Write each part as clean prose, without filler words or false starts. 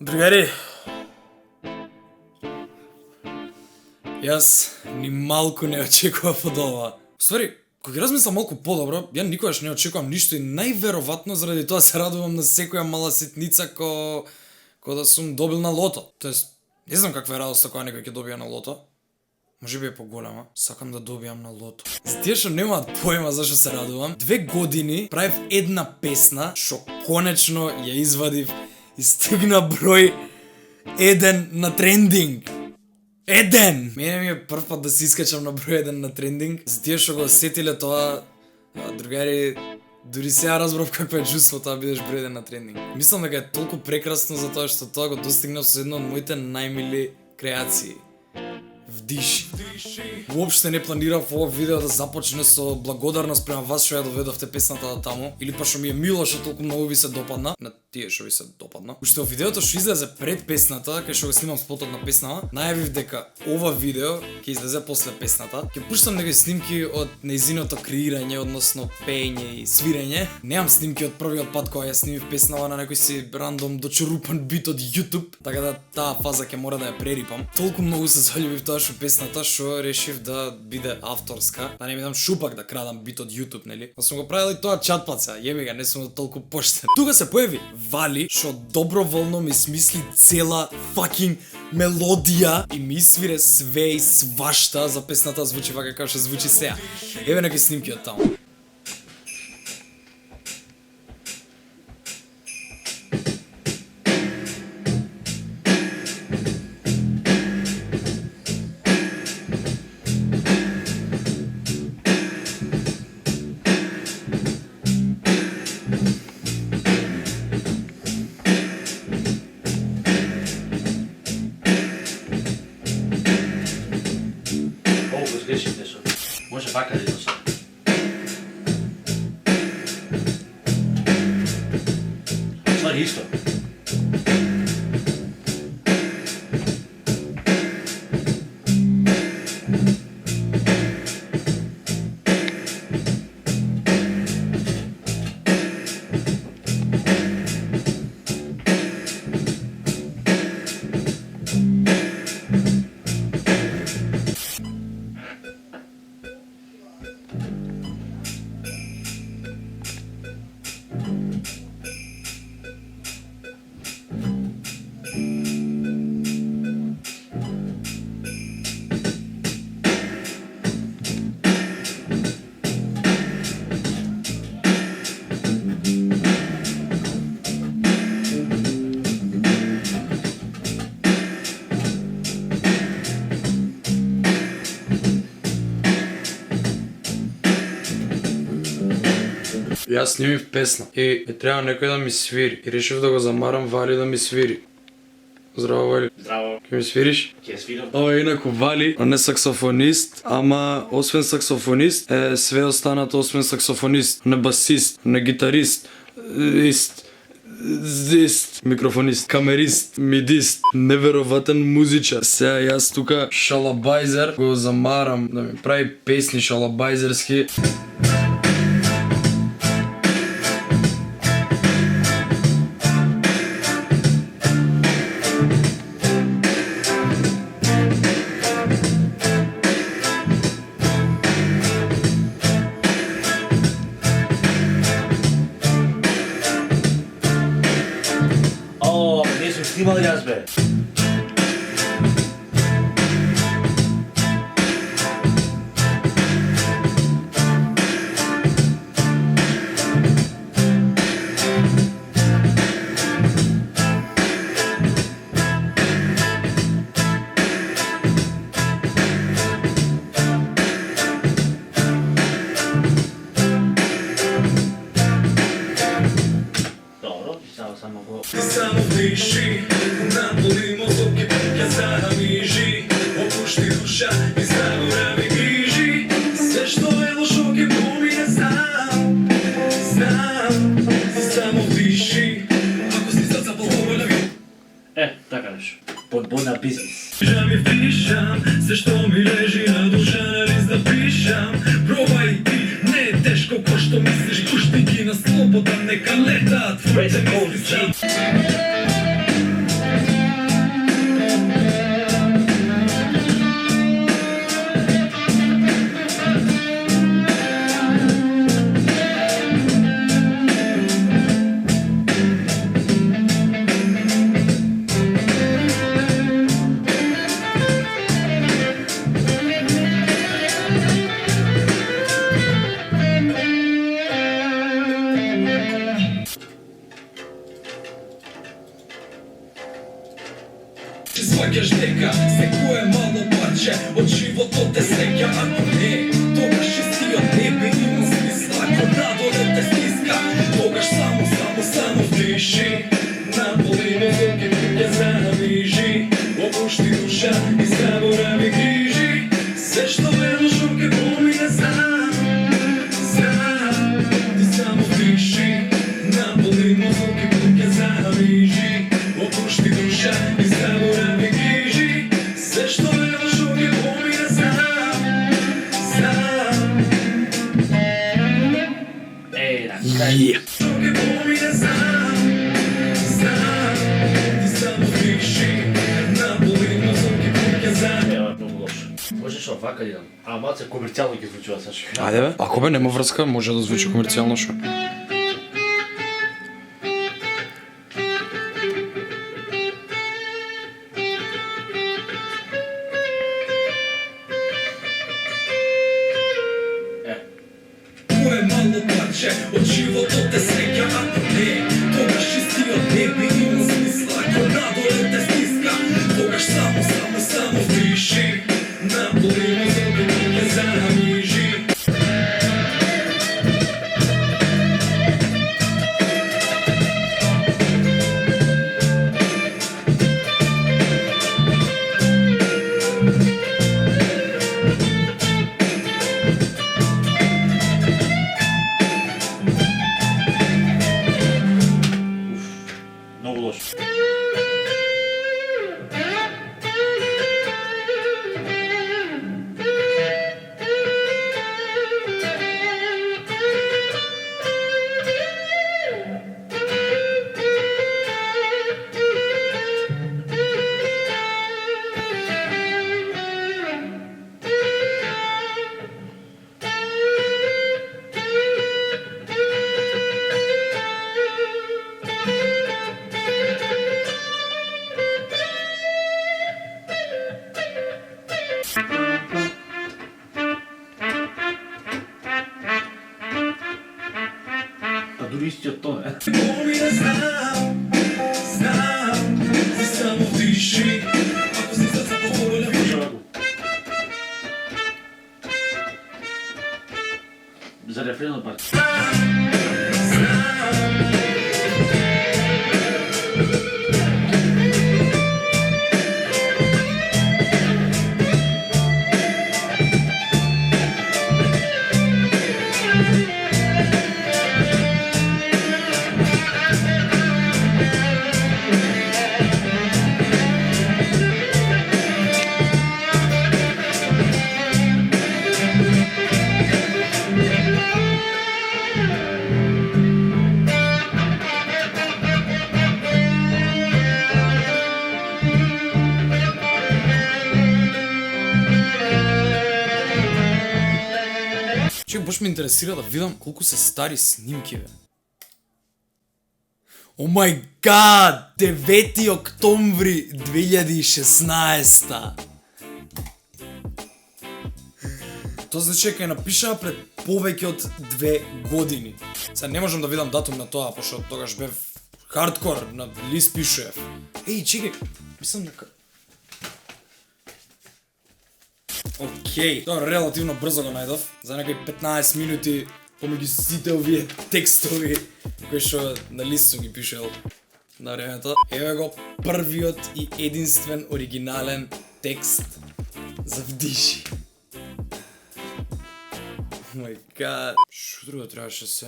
Другари, јас ни малку не очекував од ова. Ствари, кога ги размислам малку подобро, ја никогаш не очекувам ништо и најверојатно заради тоа се радувам на секоја мала ситница ко да сум добил на лото. Тоест, не знам каква е радоста кога некој ќе добија на лото. Може би е поголема. Сакам да добијам на лото. За тие што немаат појма зашто се радувам, 2 години правев една песна што конечно ја извадив и стигна број 1 на трендинг. 1! Мене ми е прв пат да се искачам на број 1 на трендинг. За тие што го сетиле тоа, другари, дури сега разбрав каква е чувството да бидеш број 1 на трендинг. Мислам дека е толку прекрасно за тоа што тоа го достигнав со една од моите најмили креации. Вдиши. Уопште не планирав ова видео да започне со благодарност према вас што ја доведовте песната до таму, или па што ми е мило што толку многу ви се допадна, на тие што ви се допадна. Уште во видеото што излезе пред песната, кај што го снимам спотот на песнава, најавив дека ова видео ќе излезе после песната. Ќе пуштам некои снимки од нејзиното креирање, односно пеење и свирење. Немам снимки од првиот пат кога ја снимив песнава на некој си рандом дочерупан бит од YouTube, така да таа фаза ќе мора да ја прерипам. Толку многу се заљубив тоа што песната што решив да биде авторска, да не бидам шупак да крадам бит од YouTube, нели? Но сум го правил и тоа чатпат сега, јеби га, не сум толку поштен. Тука се појави Вали, што доброволно ми смисли цела fucking мелодија и ми свире све и свашта за песната звучи вака како што звучи сега. Еве некои снимки од таму. Може вака да идоса. Ствари исто. Јас снимив песна и треба некој да ми свири. И решив да го замарам Вали да ми свири. Здраво, Вали. Здраво. Ке ми свириш? Ќе свирам. Ова е инаку Вали, он е саксофонист, ама освен саксофонист, е све останато освен саксофонист. Он е басист, он е гитарист, микрофонист, камерист, мидист, неверојатен музичар. Сега јас тука шалабајзер го замарам да ми прави песни шалабајзерски. Не сум снимал јас бе. Добро, само го. Само диши, наполни мозок и петја замижи, опушти душа и заборави грижи, све што е лошо ќе помине сам, само диши, ако си срца по-хубаво да ви. Така нешто. Подборна бизнис. Ми вдишам, се што ми лежи на душа на лист да пишам, пробај ти, не е тешко ко што мислиш, пушти ги на слобода, нека летаат твоите мисли сам. сваќаш дека секое мало парче од животот те сеќа, ако не, тогаш чистиот не би имал смисла, ако надоле те стиска, тогаш само вдиши, наполи мозок и ќе замижи, опушти душа и заборави грижи, се што е лошо ќе помине сам, ти само вдиши, наполи мозок и ќе замижи, опушти душа и заборави грижи, се што е лошо ќе помине сам. Ей, на крај. Што ќе помине сам, ти само вдиши, наполи мозок и ќе замижи. Ева, многу лошо. Можеш овака еден, а малце комерцијално ќе звучува сашки. Ајде бе, ако бе нема врска, може да звучи комерцијално шо. Кое мало парче од животот те среќа, ако не, тогаш чистиот не би имал смисла, ако надоле те стиска, тогаш само вдиши, наполи мозок и ќе замижи. Многу лошо. Па дури истиот тон е. Помине знам, ти само вдиши, ако си срцето воля. Може овако. За рефренот пак. Че баш ме интересира да видам колку се стари снимки, бе. О мај гад! 9 октомври 2016. Тоа значи дека ја напишаа пред повеќе од 2 години. Сега не можам да видам датум на тоа, пошто тогаш бев хардкор, на лист пишуев. Еј, чекај, мислам дека... Океј, тоа релативно брзо го најдов, за некои 15 минути помеѓу сите овие текстови кои што на лист сум ги пишел на времето. Еве го првиот и единствен оригинален текст за вдиши. Мој гад. Шо друго требаше се?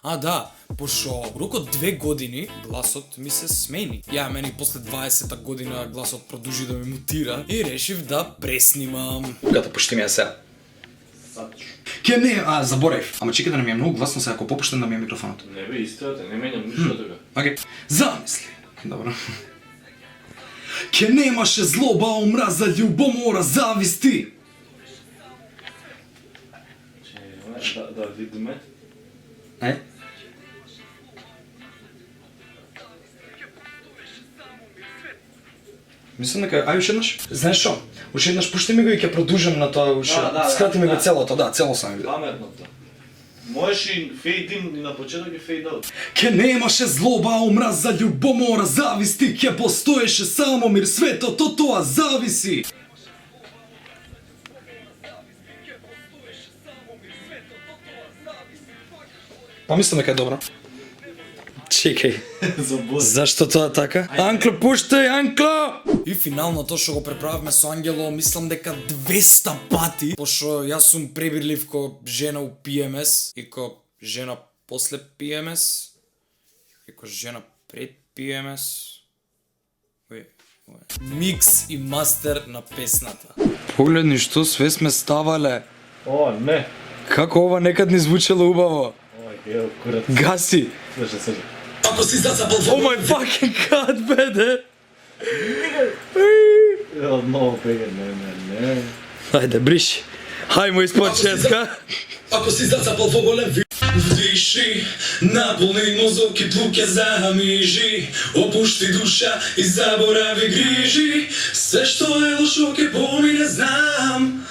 А, да, пошто во рок од 2 години гласот ми се смени. Ја, мене после 20-та година гласот продолжи да ми мутира и решив да преснимам. Гата, пушти ми ја сега. Ке не, заборев. Ама чекай да не ми е многу гласно сега, ако попуштам да ми е микрофонот. Не бе, истината, не менјам ништо од тога. Океј, замисли. Добро. Ке немаше злоба, омраза, љубомора, зависти. Да видиме. Ај? Мислам дека, ај уште еднаш. Знаеш што? Уште еднаш пушти ми го и ќе продолжам на тоа уште. Да. Скрати ми го целото, да, целосно ми биде. Паметното. Можеш и фейд ин и на почеток и фейд аут. Ке немаше злоба, омраз за љубомора, зависти, ке постоеше само мир, светот од тоа зависи. Па мислам дека е добро. Чекај. Забор. Зашто тоа така? Анкло, пуштај, Анкло! И финално тоа што го преправивме со Ангело, мислам дека 200 пати, пошто јас сум пребирлив ко жена у PMS и ко жена после PMS и ко жена пред PMS. Микс и мастер на песната. Погледни што све сме ставале. О, не. Како ова некад ни звучело убаво. Ој, ево, курат. Гаси. Слушай. Ако си зацапал Oh my fucking god, беде. Ево, много пега, не. Ајде, бриши. Хајмо испод почетка. Ако си зацапал во голем вдиши, наполни мозок и плуќе замижи, опушти душа и заборави грижи, се што е лошо ке помине, знам,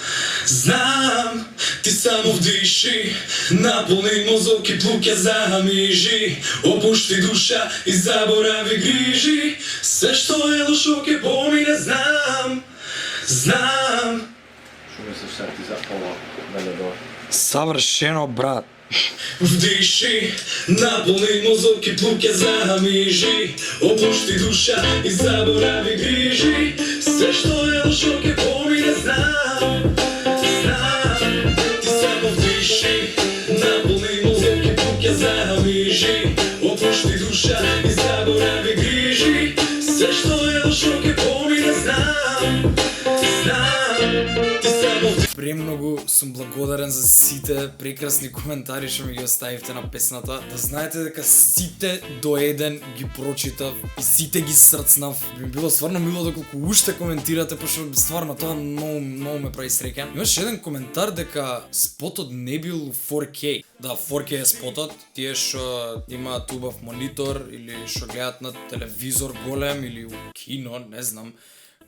ти само вдиши, наполни мозок и плуќе замижи, опушти душа и заборави грижи, се што е лошо ке помине, знам. Шо мислиш сега ти за ова, дали до? Савршено, брат. Вдиши, наполни мозок и плуќе замижи, опушти душа и заборави грижи, се што е лошо ке помине, знам, ти само вдиши, наполни мозок и плуќе замижи, опушти душа и заборави грижи, се што е лошо ке помине, знам, ти само вдиши. Премногу сум благодарен за сите прекрасни коментари што ми ги оставивте на песната. Да знаете дека сите до еден ги прочитав и сите ги срцнав. Би било стварно мило доколку уште коментирате, пошто стварно тоа многу ме прави среќен. Имаше еден коментар дека спотот не бил 4K. Да, 4K е спотот. Тие што имаат убав монитор или што гледат на телевизор голем или у кино, не знам,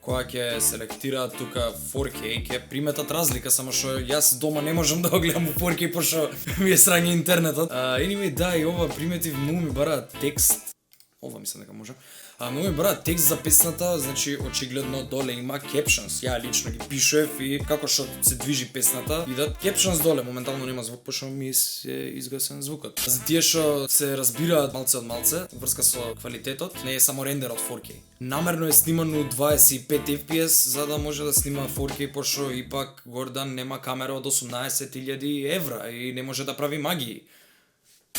кога ќе селектираат тука 4K, ќе приметат разлика, само што јас дома не можам да го гледам у 4K, пошто ми е срање интернетот. Anyway, да, и ова приметив, многу ми бара текст. Ова мислам дека може. Многу ми бара текст за песната, значи очигледно доле има captions. Ја лично ги пишував и како што се движи песната, идат captions доле, моментално нема звук, пошто ми се изгасен звукот. За тие што се разбираат малце од малце, врска со квалитетот, не е само рендер од 4K. Намерно е снимано 25 FPS за да може да снима 4K, пошто ипак Гордан нема камера од 18.000 евра и не може да прави магии.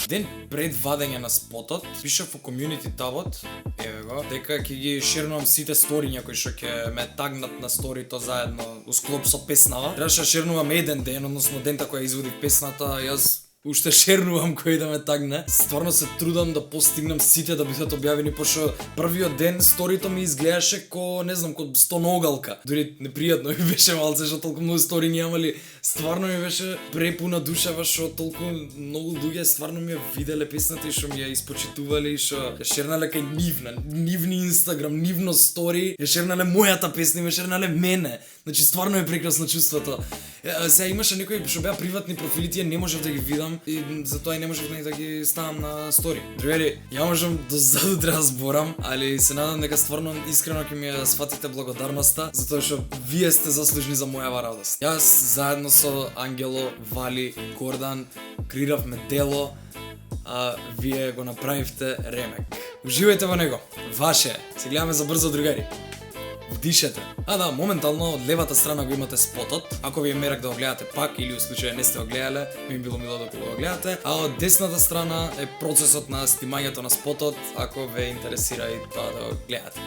Ден пред вадење на спотот, пишав во community табот, еве го, дека ќе ги шернувам сите сториња кои што ќе ме тагнат на сторито заедно у склоп со песнава. Требаше да шернувам еден ден, односно дента која изводив песната, јас уште шернувам кој да ме тагне. Стварно се трудам да постигнам сите да бидат објавени, пошто првиот ден сторито ми изгледаше ко, не знам, ко стоногалка. Дури непријатно ми беше малце, што толку многу стори немали. Стварно ми беше препуна душава што толку многу луѓе стварно ми ја виделе песната и што ми ја испочитувале и што ја шернале кај нивни Инстаграм, нивно стори, ја шернале мојата песна, ја шернале мене. Значи стварно е прекрасно чувството. Сега имаше некои што беа приватни профили, тие не можев да ги видам и затоа и не можев да ги ставам на стори. Другари, ја можам дозаду да зборам, али се надам дека стварно искрено ќе ми ја сватите благодарноста, затоа што вие сте заслужни за мојава радост. Јас заедно со Ангело, Вали, Гордан креиравме дело, а вие го направивте ремек. Уживајте во него. Ваше. Се гледаме за брзо, другари. Вдишете. Да, моментално од левата страна го имате спотот. Ако ви е мерак да го гледате пак или у случај не сте го гледале, би било мило да го гледате. А од десната страна е процесот на снимањето на спотот, ако ве интересира и тоа да го гледате.